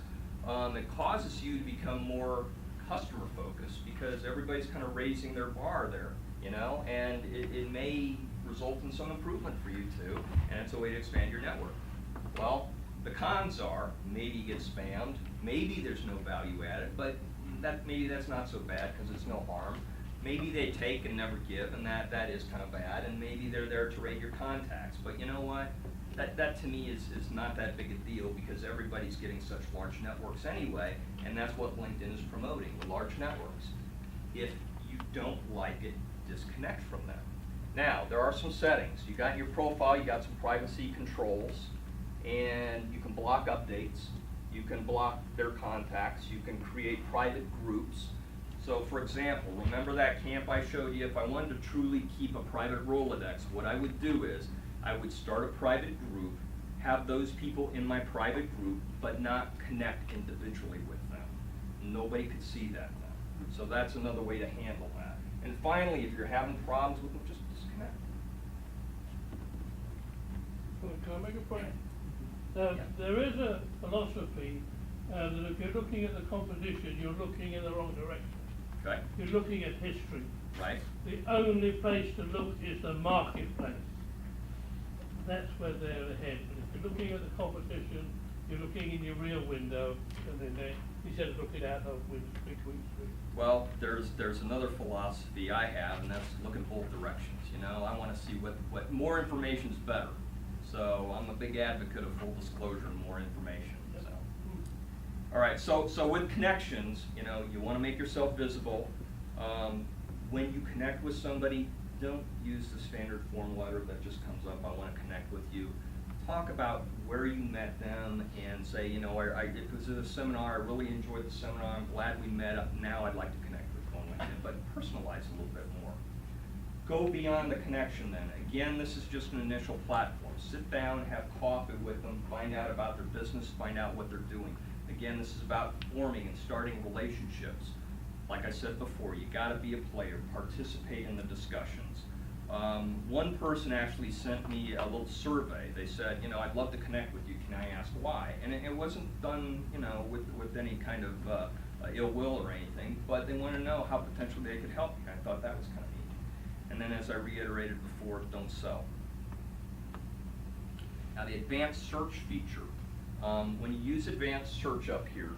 [SPEAKER 2] It causes you to become more customer focused because everybody's kind of raising their bar there, and it may result in some improvement for you too, and it's a way to expand your network. Well, the cons are maybe you get spammed, maybe there's no value added, but maybe that's not so bad because it's no harm. Maybe they take and never give, and that is kind of bad, and maybe they're there to rate your contacts. But you know what? That to me is not that big a deal because everybody's getting such large networks anyway, and that's what LinkedIn is promoting, the large networks. If you don't like it, disconnect from them. Now, there are some settings. You got your profile, you got some privacy controls, and you can block updates, you can block their contacts, you can create private groups. So for example, remember that camp I showed you? If I wanted to truly keep a private Rolodex, what I would do is I would start a private group, have those people in my private group, but not connect individually with them. Nobody could see that then. So that's another way to handle that. And finally, if you're having problems with them, just disconnect.
[SPEAKER 13] Can I make a point?
[SPEAKER 2] Yeah.
[SPEAKER 13] There is a philosophy that if you're looking at the competition, you're looking in the wrong direction.
[SPEAKER 2] Okay.
[SPEAKER 13] You're looking at history.
[SPEAKER 2] Right.
[SPEAKER 13] The only place to look is the marketplace. That's where they're ahead. But if you're looking at the competition, you're looking in your rear window, and then instead of looking out of big windscreen.
[SPEAKER 2] Well, there's another philosophy I have, and that's look in both directions. I want to see what more information is better. So I'm a big advocate of full disclosure and more information. So. All right. So with connections, you want to make yourself visible. When you connect with somebody, don't use the standard form letter that just comes up. I want to connect with you. Talk about where you met them and say, it was a seminar. I really enjoyed the seminar. I'm glad we met up. Now I'd like to connect with you on LinkedIn, but personalize a little bit more. Go beyond the connection then. Again, this is just an initial platform. Sit down, have coffee with them, find out about their business, find out what they're doing. Again, this is about forming and starting relationships. Like I said before, you gotta be a player, participate in the discussions. One person actually sent me a little survey. They said, you know, I'd love to connect with you. Can I ask why? And it wasn't done, you know, with any kind of ill will or anything, but they want to know how potentially they could help you. I thought that was kind of neat. And then, as I reiterated before, don't sell. Now, the advanced search feature. When you use advanced search up here,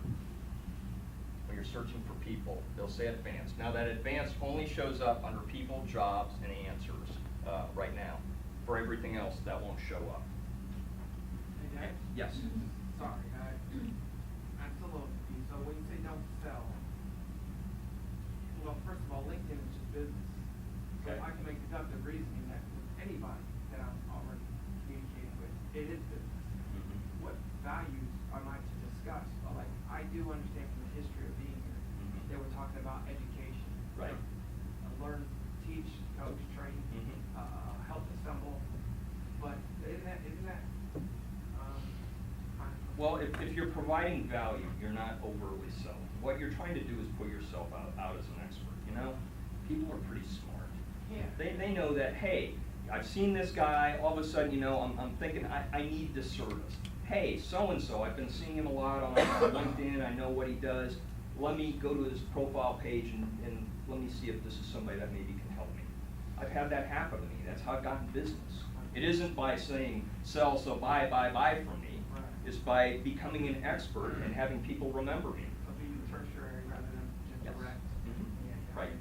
[SPEAKER 2] when you're searching for people, they'll say advanced. Now, that advanced only shows up under people, jobs, and answers right now. For everything else, that won't show up.
[SPEAKER 12] Hey, Dad?
[SPEAKER 2] Yes.
[SPEAKER 12] Sorry, I'm still a little confused. So when you say don't sell, well, first of all, LinkedIn is just business. So
[SPEAKER 2] Okay.
[SPEAKER 12] I can make deductive reasoning that with anybody that I'm already communicating with, it is business.
[SPEAKER 2] Mhm.
[SPEAKER 12] What values am I to discuss? Well, like, I do understand from the history of being here,
[SPEAKER 2] Mhm.
[SPEAKER 12] they were talking about education.
[SPEAKER 2] Right.
[SPEAKER 12] Learn, teach, coach, train,
[SPEAKER 2] Mhm.
[SPEAKER 12] help assemble, but isn't that, kind of-
[SPEAKER 2] Well, if you're providing value, you're not overly selling. What you're trying to do is put yourself out as an expert, you know? People are pretty smart.
[SPEAKER 12] Yeah.
[SPEAKER 2] They know that, hey, I've seen this guy, all of a sudden, you know, I'm thinking, I need this service. Hey, so-and-so, I've been seeing him a lot on LinkedIn, I know what he does. Let me go to his profile page and let me see if this is somebody that maybe can help me. I've had that happen to me. That's how I've gotten business. It isn't by saying, sell, so buy from me.
[SPEAKER 12] Right.
[SPEAKER 2] It's by becoming an expert and having people remember me.
[SPEAKER 12] So be tertiary rather than just
[SPEAKER 2] Yes.
[SPEAKER 12] direct.
[SPEAKER 2] Mhm.
[SPEAKER 12] Yeah,
[SPEAKER 2] Right.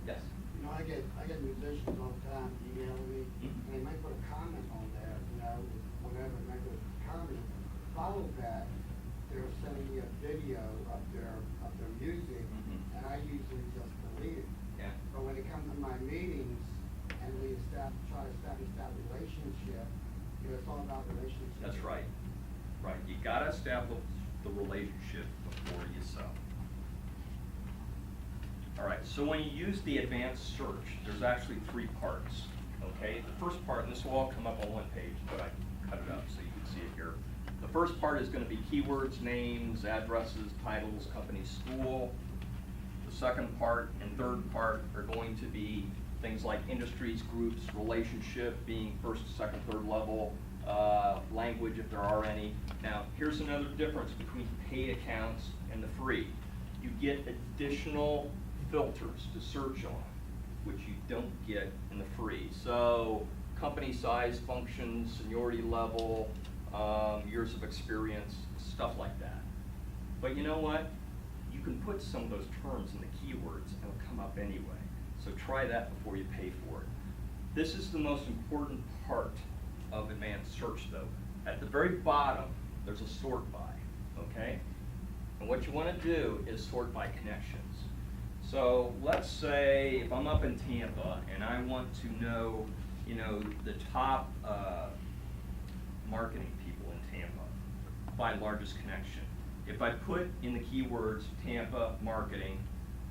[SPEAKER 2] Yes.
[SPEAKER 14] You know, I get musicians all the time emailing me,
[SPEAKER 2] Mhm.
[SPEAKER 14] and they might put a comment on there, you know, whatever, they might put a comment. Follow that, they're sending me a video of their music,
[SPEAKER 2] Mhm.
[SPEAKER 14] and I usually just delete it.
[SPEAKER 2] Yeah.
[SPEAKER 14] But when it comes to my meetings, and we try to establish that relationship, you know, it's all about relationships.
[SPEAKER 2] That's right. Right. You gotta establish the relationship before you sell. All right, so when you use the advanced search, there's actually 3 parts, okay? The first part, and this will all come up on one page, but I cut it up so you can see it here. The first part is gonna be keywords, names, addresses, titles, company, school. The second part and third part are going to be things like industries, groups, relationship, being first, second, third level, language if there are any. Now, here's another difference between paid accounts and the free. You get additional filters to search on, which you don't get in the free. So, company size, functions, seniority level, years of experience, stuff like that. But you know what? You can put some of those terms in the keywords and it'll come up anyway. So try that before you pay for it. This is the most important part of advanced search though. At the very bottom, there's a sort by, okay? And what you want to do is sort by connections. So let's say if I'm up in Tampa and I want to know, you know, the top marketing people in Tampa by largest connection. If I put in the keywords Tampa marketing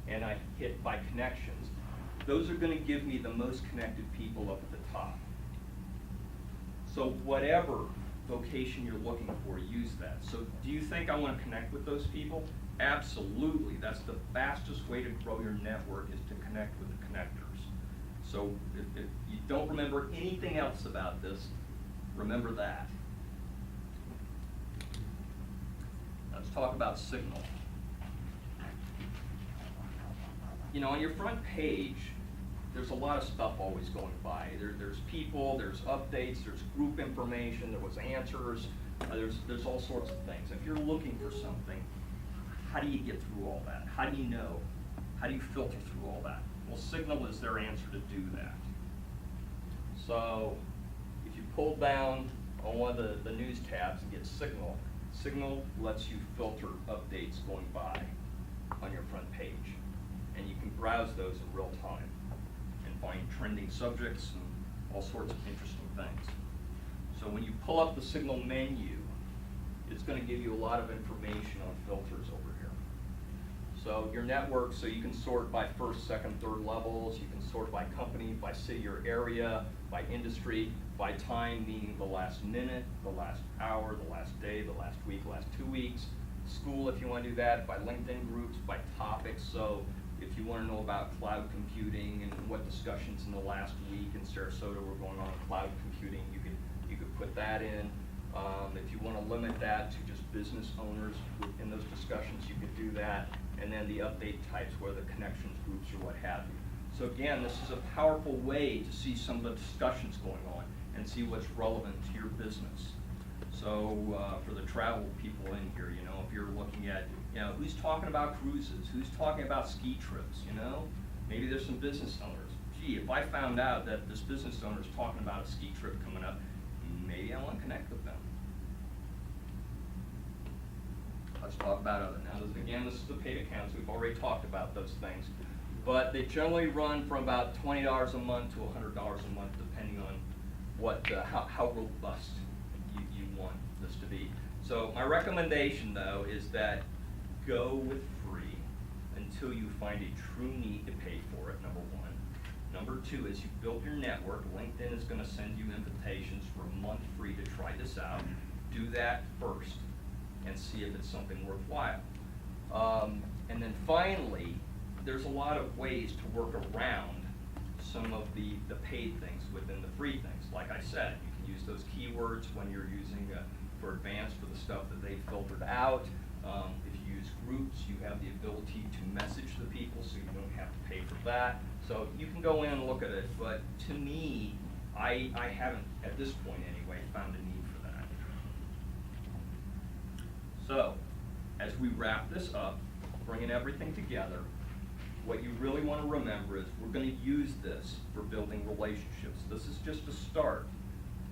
[SPEAKER 2] and I hit by connections, those are going to give me the most connected people up at the top. So whatever location you're looking for, use that. So do you think I want to connect with those people? Absolutely. That's the fastest way to grow your network, is to connect with the connectors. So if you don't remember anything else about this, remember that. Let's talk about Signal. You know, on your front page, there's a lot of stuff always going by. There's people, there's updates, there's group information, there was answers, there's all sorts of things. If you're looking for something, how do you get through all that? How do you know? How do you filter through all that? Well, Signal is their answer to do that. So, if you pull down on one of the news tabs and get Signal, Signal lets you filter updates going by on your front page. And you can browse those in real time and find trending subjects and all sorts of interesting things. So when you pull up the Signal menu, it's going to give you a lot of information on filters over here. So your network, so you can sort by first, second, third levels. You can sort by company, by city or area, by industry, by time, meaning the last minute, the last hour, the last day, the last week, the last 2 weeks. School, if you want to do that, by LinkedIn groups, by topics. So If you wanna know about cloud computing and what discussions in the last week in Sarasota were going on with cloud computing, you could put that in. If you wanna limit that to just business owners in those discussions, you could do that. And then the update types, where the connections groups or what have you. So again, this is a powerful way to see some of the discussions going on and see what's relevant to your business. So for the travel people in here, you know, if you're looking at, you know, who's talking about cruises, who's talking about ski trips, you know? Maybe there's some business owners. Gee, if I found out that this business owner is talking about a ski trip coming up, maybe I want to connect with them. Let's talk about other. Now, this is the paid accounts. We've already talked about those things. But they generally run from about $20 a month to $100 a month, depending on what, how robust you want this to be. So my recommendation, though, is that go with free until you find a true need to pay for it, number one. Number two, as you build your network, LinkedIn is going to send you invitations for a month free to try this out. Do that first and see if it's something worthwhile. And then finally, there's a lot of ways to work around some of the paid things within the free things. Like I said, you can use those keywords when you're using for advanced for the stuff that they filtered out. If you use groups, you have the ability to message the people, so you don't have to pay for that. So you can go in and look at it, but to me, I haven't, at this point anyway, found a need for that. So, as we wrap this up, bringing everything together, what you really want to remember is we're going to use this for building relationships. This is just a start.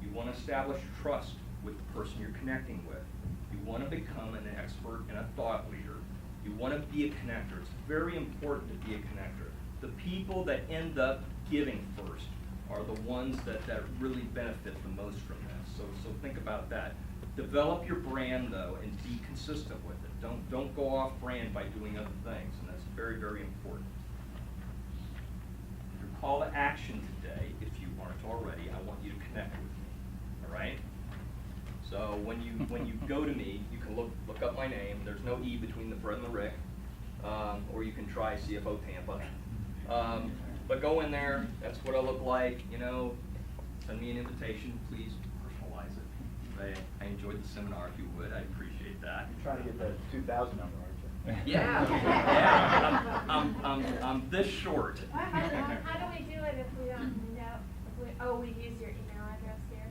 [SPEAKER 2] You want to establish trust with the person you're connecting with. You want to become an expert and a thought leader. You want to be a connector. It's very important to be a connector. The people that end up giving first are the ones that really benefit the most from this. So think about that. Develop your brand, though, and be consistent with it. Don't go off brand by doing other things, and that's very, very important. Your call to action today, if you aren't already, I want you to connect with me. All right? So when you go to me, you can look up my name. There's no E between the Fred and the Rick, or you can try CFO Tampa. But go in there. That's what I look like. You know, send me an invitation, please. Personalize it. I enjoyed the seminar. If you would, I appreciate that.
[SPEAKER 3] You're trying to get the 2,000 number, aren't you?
[SPEAKER 2] Yeah. I'm this short.
[SPEAKER 10] How do we do it if we don't know? We use your email address here.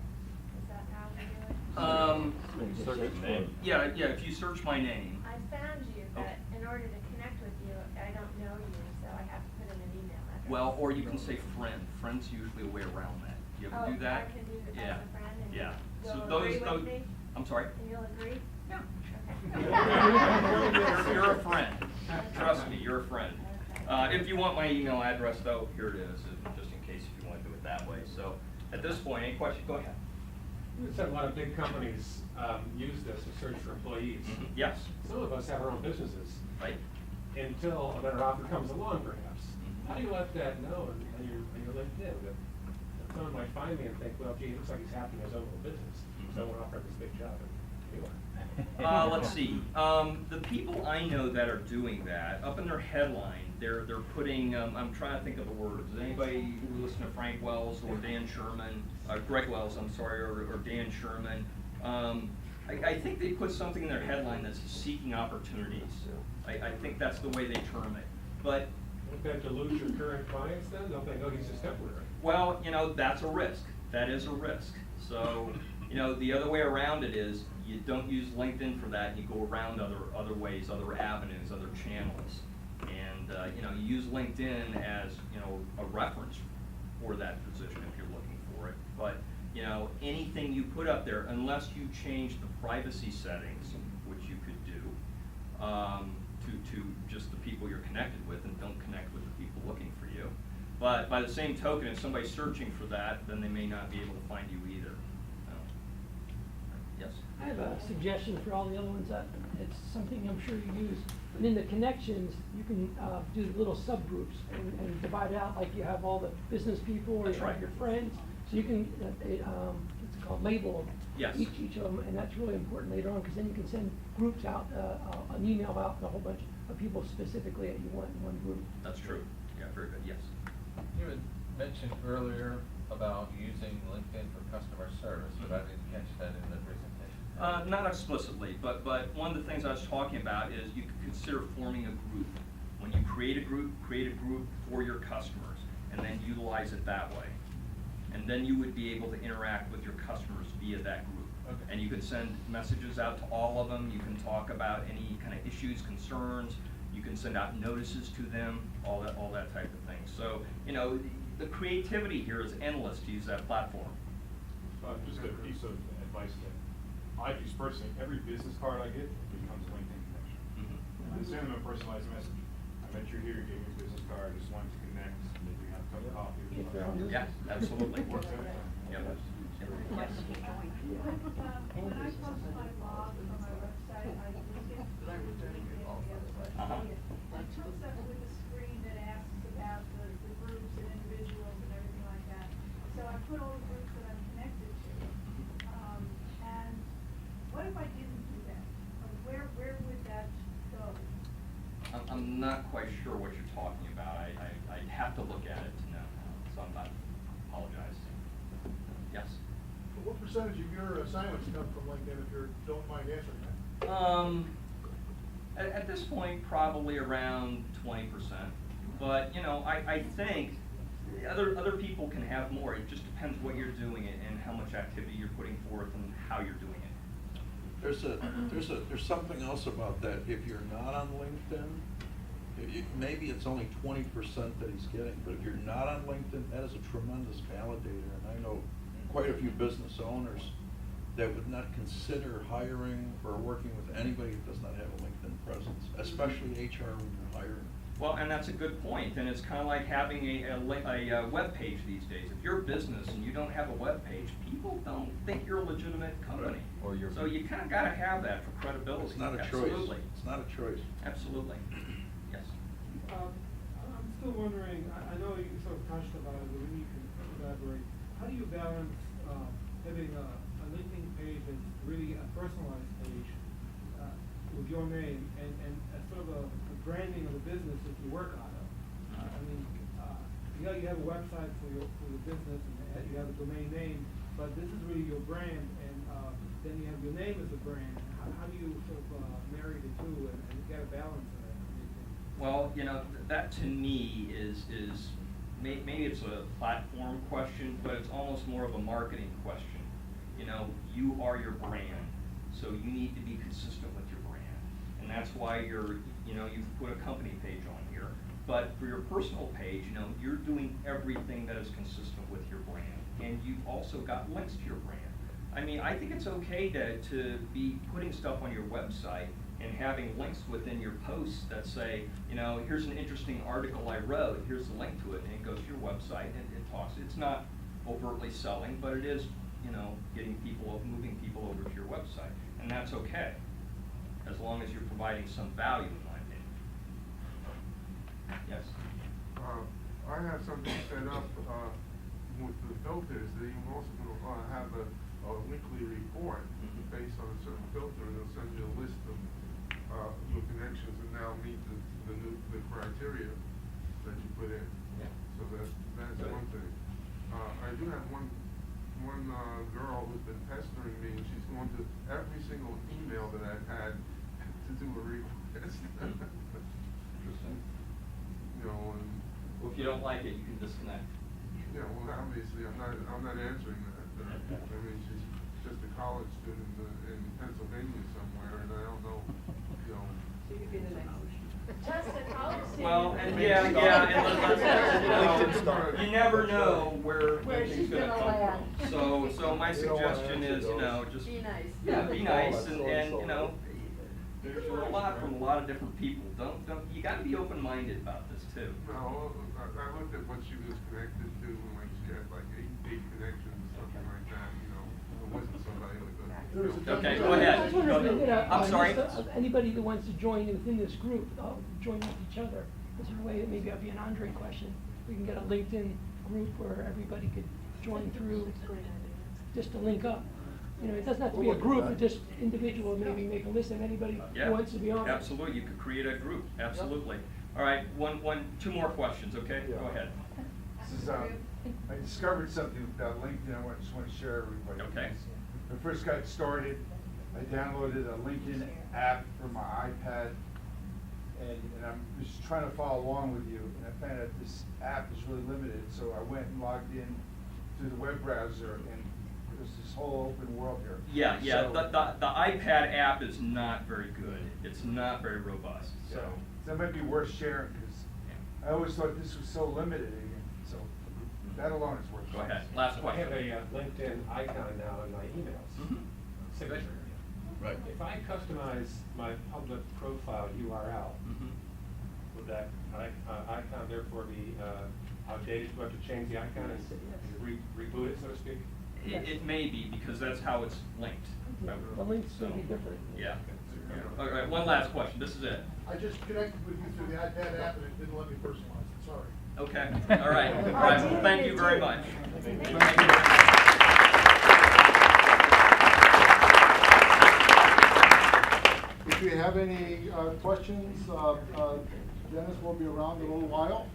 [SPEAKER 10] Is that how we do it?
[SPEAKER 11] Search your name.
[SPEAKER 2] Yeah. If you search my name.
[SPEAKER 10] I found you, but in order to connect with you, I don't know you, so I have to put in an email address.
[SPEAKER 2] Well, or you can say friend. Friend's usually a way around that. You ever do that?
[SPEAKER 10] I can do it
[SPEAKER 2] Yeah.
[SPEAKER 10] as a friend, and
[SPEAKER 2] Yeah.
[SPEAKER 10] you'll
[SPEAKER 2] So
[SPEAKER 10] agree with me?
[SPEAKER 2] I'm sorry?
[SPEAKER 10] And you'll agree?
[SPEAKER 2] Yeah.
[SPEAKER 10] Okay.
[SPEAKER 2] You're a friend. Trust me, you're a friend. If you want my email address, though, here it is, just in case if you want to do it that way. So at this point, any questions? Go ahead.
[SPEAKER 15] You said a lot of big companies use this to search for employees.
[SPEAKER 2] Yes.
[SPEAKER 15] Some of us have our own businesses.
[SPEAKER 2] Right.
[SPEAKER 15] Until a better offer comes along, perhaps. How do you let that know on your LinkedIn? That someone might find me and think, well, gee, it looks like he's happy in his own little business. So I want to offer this big job. And you are.
[SPEAKER 2] Let's see. The people I know that are doing that, up in their headline, they're putting, I'm trying to think of the words. Anybody who listen to Frank Wells or Dan Sherman, Greg Wells, I'm sorry, or Dan Sherman, I think they put something in their headline that's seeking opportunities. I think that's the way they term it. But
[SPEAKER 15] Won't that dilute your current clients then? Don't they know he's just temporary?
[SPEAKER 2] well, you know, that's a risk. That is a risk. So, you know, the other way around it is you don't use LinkedIn for that. You go around other ways, other avenues, other channels. And, you know, you use LinkedIn as, you know, a reference for that position if you're looking for it. But, you know, anything you put up there, unless you change the privacy settings, which you could do, to just the people you're connected with, and don't connect with the people looking for you. But by the same token, if somebody's searching for that, then they may not be able to find you either. Yes?
[SPEAKER 9] I have a suggestion for all the other ones. It's something I'm sure you use. And in the connections, you can do little subgroups and divide out, like you have all the business people or
[SPEAKER 2] That's
[SPEAKER 9] you have
[SPEAKER 2] right.
[SPEAKER 9] your friends. So you can, it's label them.
[SPEAKER 2] Yes.
[SPEAKER 9] Each of them, and that's really important later on, because then you can send groups out, an email out to a whole bunch of people specifically that you want in one group.
[SPEAKER 2] That's true. Yeah, very good, yes.
[SPEAKER 16] You had mentioned earlier about using LinkedIn for customer service, but I didn't catch that in the presentation.
[SPEAKER 2] Not explicitly, but one of the things I was talking about is you could consider forming a group. When you create a group for your customers, and then utilize it that way. And then you would be able to interact with your customers via that group.
[SPEAKER 16] Okay.
[SPEAKER 2] And you can send messages out to all of them, you can talk about any kind of issues, concerns, you can send out notices to them, all that type of thing. So, you know, the creativity here is endless to use that platform.
[SPEAKER 6] Just a piece of advice that I've used personally, every business card I get becomes a LinkedIn connection.
[SPEAKER 2] Mm-hmm.
[SPEAKER 6] And send them a personalized message. I met you here, gave me a business card, just wanted to connect, maybe have a cup of coffee. or
[SPEAKER 9] If they're on
[SPEAKER 6] something.
[SPEAKER 2] Yeah, absolutely.
[SPEAKER 6] Works every time.
[SPEAKER 2] Yep. Yes.
[SPEAKER 10] When I post my blog on my website, I link it to LinkedIn and the other website. It comes up with a screen that asks about the groups and individuals and everything like that. So I put all the groups that I'm connected to. And what if I didn't do that? Where would that go?
[SPEAKER 2] I'm not quite sure what you're talking about. I'd have to look at it to know, so I apologize. Yes?
[SPEAKER 17] What percentage of your assignments come from LinkedIn, if you don't mind answering that?
[SPEAKER 2] At this point, probably around 20%. But, you know, I think other people can have more. It just depends what you're doing and how much activity you're putting forth and how you're doing it.
[SPEAKER 18] There's something else about that. If you're not on LinkedIn, maybe it's only 20% that he's getting, but if you're not on LinkedIn, that is a tremendous validator. And I know quite a few business owners that would not consider hiring or working with anybody that does not have a LinkedIn presence, especially HR when you're hiring.
[SPEAKER 2] Well, and that's a good point, and it's kind of like having a web page these days. If you're a business and you don't have a web page, people don't think you're a legitimate company.
[SPEAKER 18] Right. Or you're,
[SPEAKER 2] so you kind of got to have that for credibility.
[SPEAKER 18] It's not a
[SPEAKER 2] Absolutely.
[SPEAKER 18] choice. It's not a choice.
[SPEAKER 2] Absolutely. Yes.
[SPEAKER 19] I'm still wondering, I know you sort of touched about it, but maybe you can elaborate. How do you balance having a LinkedIn page that's really a personalized page with your name and a sort of a branding of the business that you work out of? I mean, you have a website for your business and you have a domain name, but this is really your brand, and then you have your name as a brand. How do you sort of marry the two and get a balance in that?
[SPEAKER 2] Well, you know, that to me is maybe it's a platform question, but it's almost more of a marketing question. You know, you are your brand, so you need to be consistent with your brand, and that's why you've put a company page on here. But for your personal page, you know, you're doing everything that is consistent with your brand, and you've also got links to your brand. I mean, I think it's okay to be putting stuff on your website and having links within your posts that say, you know, here's an interesting article I wrote, here's a link to it, and it goes to your website and it talks. It's not overtly selling, but it is, you know, moving people over to your website, and that's okay, as long as you're providing some value, in my opinion. Yes?
[SPEAKER 5] I have something set up with the filters that you also have a weekly report based on a certain filter, and it'll send you a list of your connections that now meet the criteria that you put in.
[SPEAKER 2] Yeah.
[SPEAKER 5] So that's one thing. I do have one girl who's been pestering me, and she's going to every single email that I've had to do a request.
[SPEAKER 2] Interesting.
[SPEAKER 5] You know, and
[SPEAKER 2] Well, if you don't like it, you can disconnect.
[SPEAKER 5] yeah, well, obviously, I'm not answering that. I mean, she's just a college student in Pennsylvania somewhere, and I don't know, you know.
[SPEAKER 4] So you could be the next.
[SPEAKER 10] Just a college student.
[SPEAKER 2] Well, and you never know where
[SPEAKER 4] she's
[SPEAKER 2] things gonna
[SPEAKER 4] gonna
[SPEAKER 2] come
[SPEAKER 4] land.
[SPEAKER 2] from. So my
[SPEAKER 18] You don't wanna
[SPEAKER 2] suggestion
[SPEAKER 18] answer
[SPEAKER 2] is, you
[SPEAKER 18] those.
[SPEAKER 2] know, just.
[SPEAKER 4] Be nice.
[SPEAKER 2] Yeah, be nice, and
[SPEAKER 18] That's
[SPEAKER 2] you know, there's a lot from a lot of different people. You gotta be open-minded about this too.
[SPEAKER 5] No, I looked at what she was connected to, and like she had like eight connections or something like that, you know. It wasn't somebody like that.
[SPEAKER 2] Okay, go ahead.
[SPEAKER 9] I was wondering if we could,
[SPEAKER 2] I'm sorry?
[SPEAKER 9] list of anybody that wants to join within this group, join with each other. Is there a way, maybe that'd be an Andre question, we can get a LinkedIn group where everybody could join through just to link up. You know, it doesn't have to be a group, but just individual, maybe make a list of anybody
[SPEAKER 2] Yeah,
[SPEAKER 9] who wants to be on it.
[SPEAKER 2] absolutely, you could create a group, absolutely. All right, two more questions, okay? Go ahead.
[SPEAKER 20] This is, I discovered something about LinkedIn I just want to share with everybody.
[SPEAKER 2] Okay.
[SPEAKER 20] When I first got started, I downloaded a LinkedIn app for my iPad, and I'm just trying to follow along with you, and I found out this app is really limited, so I went and logged in through the web browser, and there's this whole open world here.
[SPEAKER 2] Yeah,
[SPEAKER 20] So-
[SPEAKER 2] the iPad app is not very good. It's not very robust, so.
[SPEAKER 20] That might be worth sharing, because I always thought this was so limited, so that alone is worth.
[SPEAKER 2] Go ahead, last
[SPEAKER 15] So I have
[SPEAKER 2] question.
[SPEAKER 15] a LinkedIn icon now in my emails, signature.
[SPEAKER 18] Right.
[SPEAKER 15] If I customize my public profile URL, would that icon therefore be outdated? Do I have to change the icon and reboot it, so to speak?
[SPEAKER 2] It may be, because that's how it's linked.
[SPEAKER 9] The links will be different.
[SPEAKER 2] Yeah. All right, one last question, this is it.
[SPEAKER 17] I just connected with you through the iPad app and it didn't let me personalize it, sorry.
[SPEAKER 2] Okay, all right, well, thank you very much.
[SPEAKER 1] If you have any questions, Dennis will be around in a little while.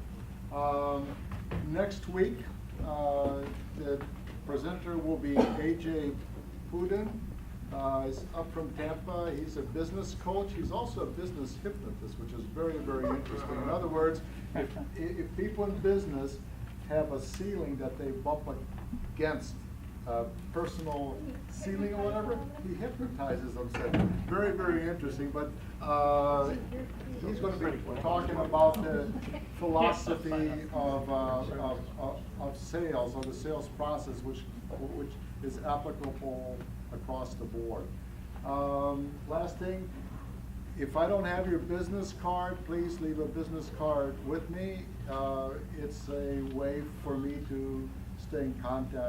[SPEAKER 1] Next week, the presenter will be A.J. Pudin. He's up from Tampa. He's a business coach. He's also a business hypnotist, which is very, very interesting. In other words, if people in business have a ceiling that they bump against, personal ceiling or whatever, he hypnotizes them. So very, very interesting. But he's going to be talking about the philosophy of sales, or the sales process, which is applicable across the board. Last thing, if I don't have your business card, please leave a business card with me. It's a way for me to stay in contact